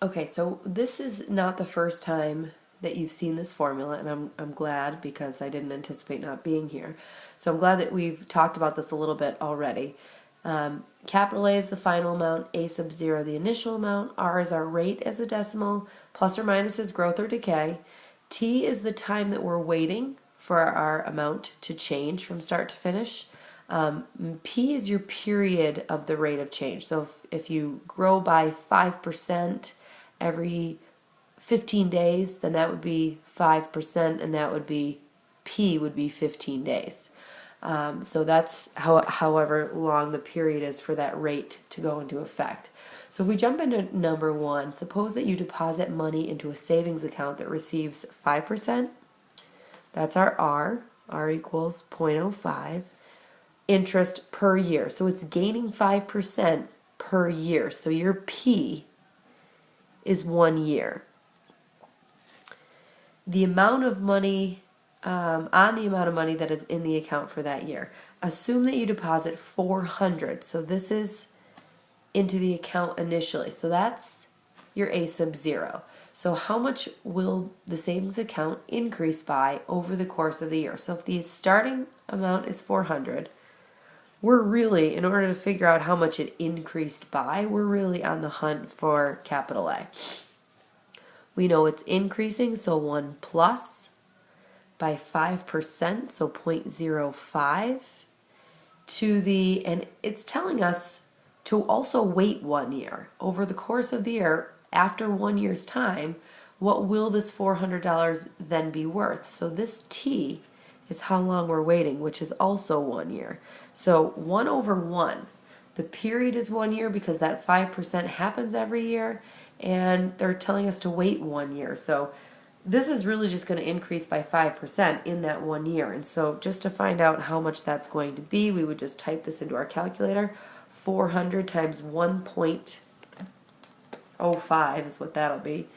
Okay, so this is not the first time that you've seen this formula, and I'm glad because I didn't anticipate not being here. So I'm glad that we've talked about this a little bit already. Capital A is the final amount, A sub 0 the initial amount, R is our rate as a decimal, plus or minus is growth or decay, T is the time that we're waiting for our amount to change from start to finish. P is your period of the rate of change. So if you grow by 5% every 15 days, then that would be 5%, and that would be P would be 15 days. So that's however long the period is for that rate to go into effect. So if we jump into number 1, suppose that you deposit money into a savings account that receives 5%. That's our R. R equals 0.05. Interest per year. So it's gaining 5% per year. So your P is 1 year. The amount of money, on the amount of money that is in the account for that year. Assume that you deposit 400. So this is into the account initially. So that's your A sub 0. So how much will the savings account increase by over the course of the year? So if the starting amount is 400, we're really, in order to figure out how much it increased by, we're really on the hunt for capital A. We know it's increasing, so 1 plus by 5%, so 0.05 to the, and it's telling us to also wait 1 year. Over the course of the year, after 1 year's time, what will this $400 then be worth? So this T is how long we're waiting, which is also 1 year. So 1 over 1. The period is 1 year because that 5% happens every year, and they're telling us to wait 1 year. So this is really just going to increase by 5% in that 1 year. And so just to find out how much that's going to be, we would just type this into our calculator. 400 times 1.05 is what that'll be.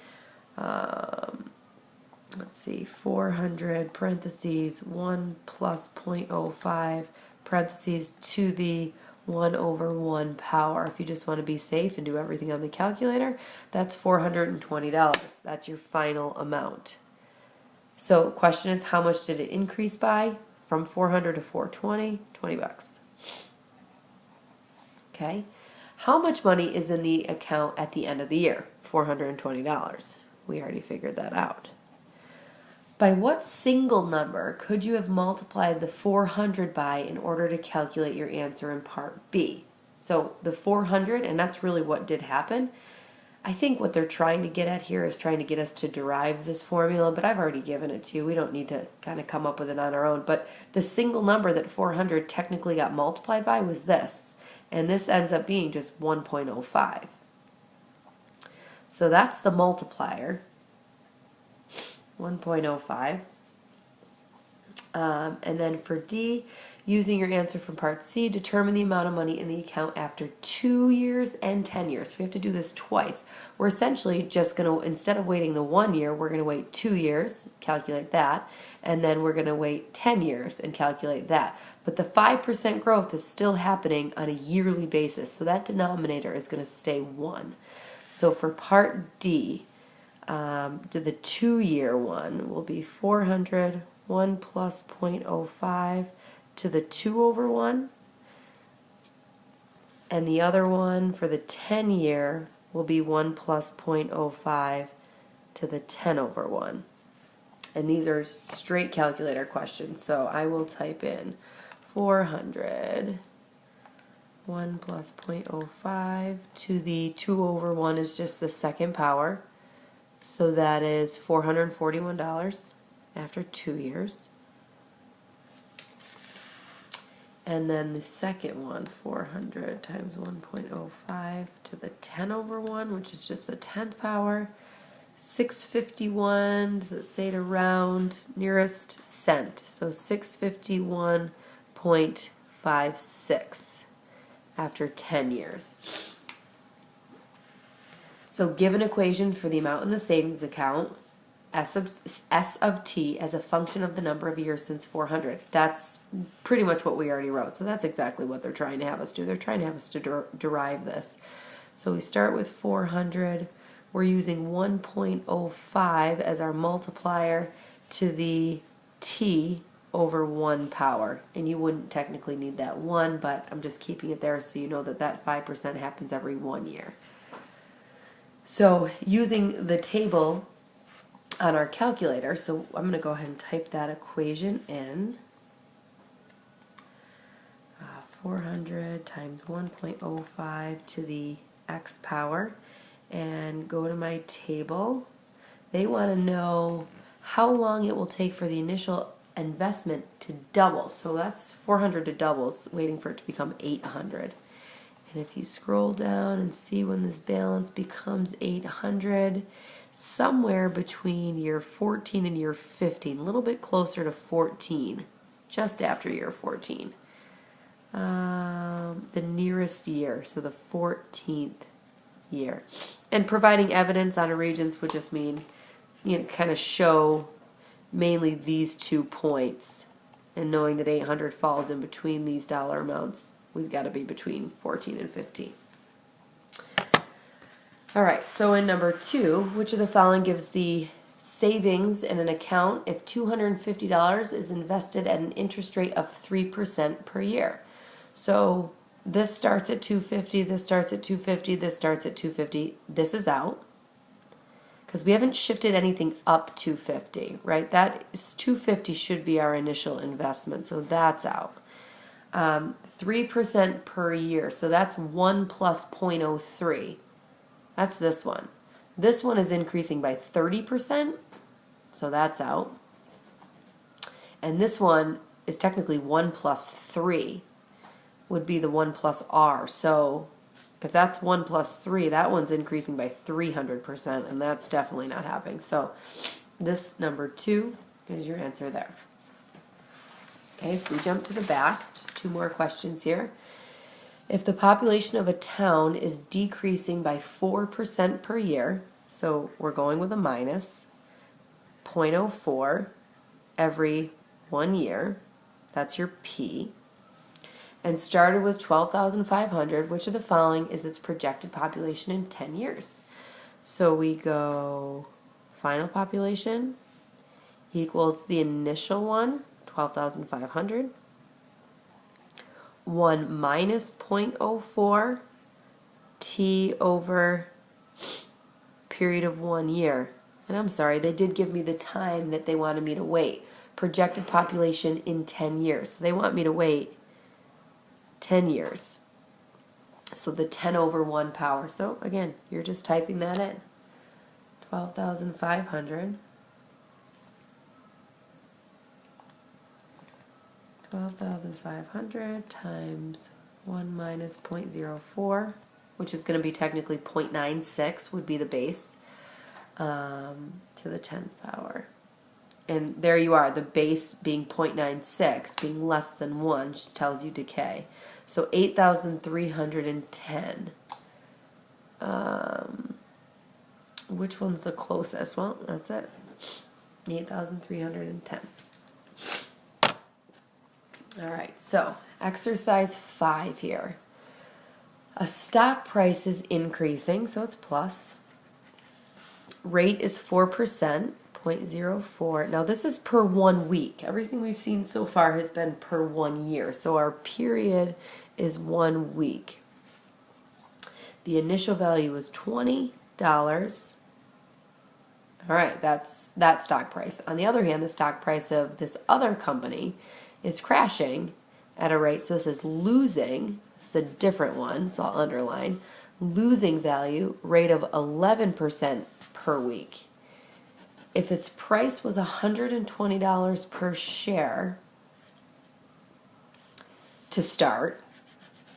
Let's see, 400 parentheses 1 plus 0.05 parentheses to the 1 over 1 power. If you just want to be safe and do everything on the calculator, that's $420. That's your final amount. So the question is, how much did it increase by? From 400 to 420, 20 bucks. Okay. How much money is in the account at the end of the year? $420. We already figured that out. By what single number could you have multiplied the 400 by in order to calculate your answer in part B? So the 400, and that's really what did happen. I think what they're trying to get at here is trying to get us to derive this formula, but I've already given it to you. We don't need to kind of come up with it on our own. But the single number that 400 technically got multiplied by was this, and this ends up being just 1.05. So that's the multiplier. 1.05. And then for D, using your answer from part C, determine the amount of money in the account after 2 years and 10 years. So we have to do this twice. We're essentially just going to, instead of waiting the 1 year, we're going to wait 2 years, calculate that, and then we're going to wait 10 years and calculate that. But the 5% growth is still happening on a yearly basis, so that denominator is going to stay 1. So for part D, the 2-year one will be 400, 1 plus 0.05 to the 2 over 1. And the other one for the 10-year will be 1 plus 0.05 to the 10 over 1. And these are straight calculator questions, so I will type in 400, 1 plus 0.05 to the 2 over 1 is just the second power. So that is $441 after 2 years. And then the second one, 400 times 1.05 to the 10 over 1, which is just the 10th power. 651, does it say to round? Nearest cent. So 651.56 after 10 years. So give an equation for the amount in the savings account, S of t, as a function of the number of years since 400. That's pretty much what we already wrote. So that's exactly what they're trying to have us do. They're trying to have us to derive this. So we start with 400. we're using 1.05 as our multiplier to the T over 1 power. And you wouldn't technically need that 1, but I'm just keeping it there so you know that that 5% happens every 1 year. So using the table on our calculator, so I'm going to go ahead and type that equation in. 400 times 1.05 to the x power, and go to my table. They want to know how long it will take for the initial investment to double. So that's 400 to doubles, waiting for it to become 800. And if you scroll down and see when this balance becomes 800, somewhere between year 14 and year 15, a little bit closer to 14, just after year 14. The nearest year, so the 14th year. And providing evidence on a regents would just mean, you know, kind of show mainly these 2 points, and knowing that 800 falls in between these dollar amounts, we've got to be between 14 and 15. All right, so in number 2, which of the following gives the savings in an account if $250 is invested at an interest rate of 3% per year? So this starts at 250, this starts at 250, this starts at 250. This is out because we haven't shifted anything up 250, right? That is 250 should be our initial investment, so that's out. 3% per year, so that's 1 plus 0.03. That's this one. This one is increasing by 30%, so that's out. And this one is technically 1 plus 3. Would be the 1 plus R. So if that's 1 plus 3, that one's increasing by 300%, and that's definitely not happening. So this number 2 is your answer there. Okay, if we jump to the back, just 2 more questions here. If the population of a town is decreasing by 4% per year, so we're going with a minus, 0.04 every 1 year, that's your P, and started with 12,500, which of the following is its projected population in 10 years? So we go final population equals the initial one, 12,500, 1 minus 0.04 T over period of 1 year. And I'm sorry, they did give me the time that they wanted me to wait. Projected population in 10 years. So they want me to wait 10 years. So the 10 over 1 power. So again, you're just typing that in. 12,500. 12,500 times 1 minus 0.04, which is going to be technically 0.96 would be the base, to the 10th power. And there you are, the base being 0.96, being less than 1, tells you decay. So 8,310. Which one's the closest? Well, that's it. 8,310. All right, so exercise 5 here. A stock price is increasing, so it's plus. Rate is 4%. 0.04. Now this is per 1 week. Everything we've seen so far has been per 1 year. So our period is 1 week. The initial value is $20. All right, that's that stock price. On the other hand, the stock price of this other company is crashing at a rate, so this is losing. It's the different one, so I'll underline. Losing value, rate of 11% per week. If its price was $120 per share to start,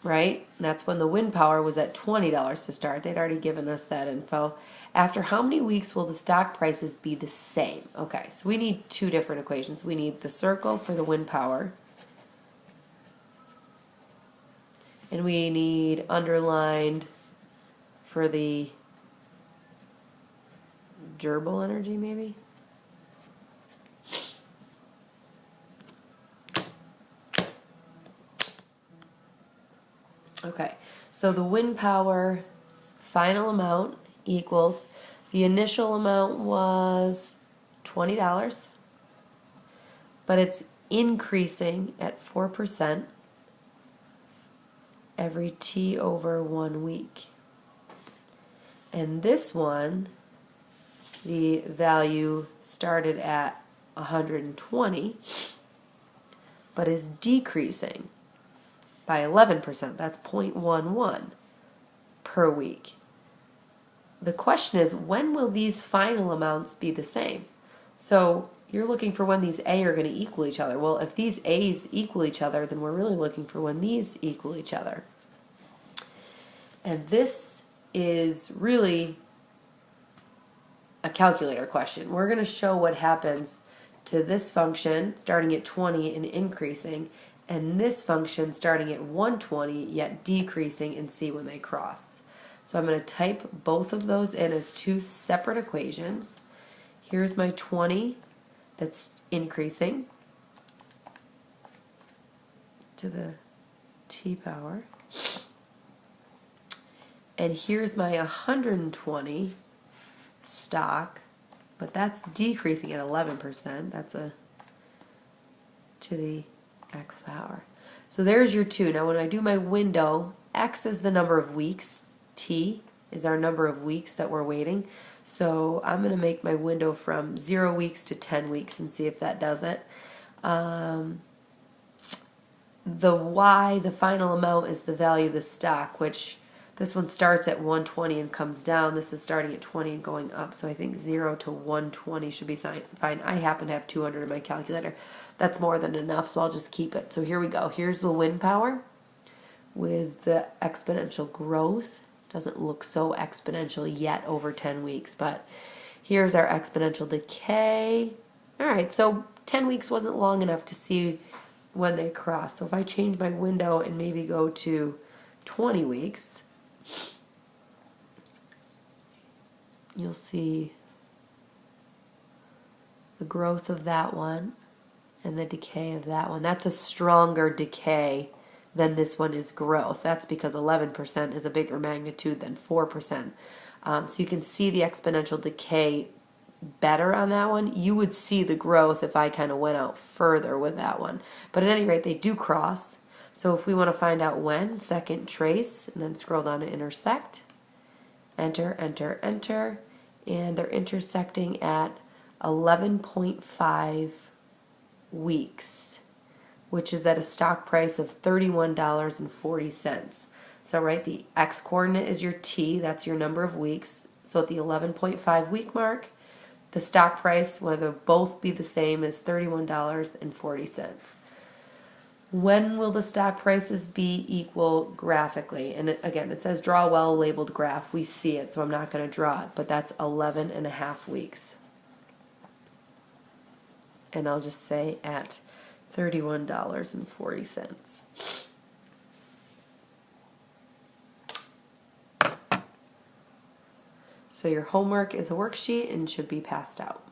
right? And that's when the wind power was at $20 to start. They'd already given us that info. After how many weeks will the stock prices be the same? Okay, so we need 2 different equations. We need the circle for the wind power, and we need underlined for the gerbil energy, maybe? Okay, so the wind power final amount equals, the initial amount was $20, but it's increasing at 4% every T over 1 week. And this one, the value started at 120, but is decreasing by 11%. That's 0.11 per week. The question is, when will these final amounts be the same? So you're looking for when these A are going to equal each other. Well, if these A's equal each other, then we're really looking for when these equal each other. And this is really a calculator question. We're going to show what happens to this function starting at 20 and increasing, and this function starting at 120 yet decreasing, and see when they cross. So I'm going to type both of those in as two separate equations. Here's my 20 that's increasing to the t power. And here's my 120 stock, but that's decreasing at 11%. That's to the x power. So there's your 2. Now when I do my window, x is the number of weeks, t is our number of weeks that we're waiting. So I'm going to make my window from 0 weeks to 10 weeks and see if that does it. The y, the final amount, is the value of the stock, which this one starts at 120 and comes down. This is starting at 20 and going up. So I think 0 to 120 should be fine. I happen to have 200 in my calculator. That's more than enough, so I'll just keep it. So here we go. Here's the wind power with the exponential growth. Doesn't look so exponential yet over 10 weeks, but here's our exponential decay. All right, so 10 weeks wasn't long enough to see when they cross. So if I change my window and maybe go to 20 weeks, you'll see the growth of that one and the decay of that one. That's a stronger decay than this one is growth. That's because 11% is a bigger magnitude than 4%. So you can see the exponential decay better on that one. You would see the growth if I kind of went out further with that one. But at any rate, they do cross. So if we want to find out when, second trace, and then scroll down to intersect. Enter, enter, enter. And they're intersecting at 11.5 weeks, which is at a stock price of $31.40. So right, the x coordinate is your t, that's your number of weeks. So at the 11.5 week mark, the stock price, whether both be the same, is $31.40. When will the stock prices be equal graphically? And again, it says draw a well-labeled graph. We see it, so I'm not going to draw it, but that's 11.5 weeks. And I'll just say at $31.40. So your homework is a worksheet and should be passed out.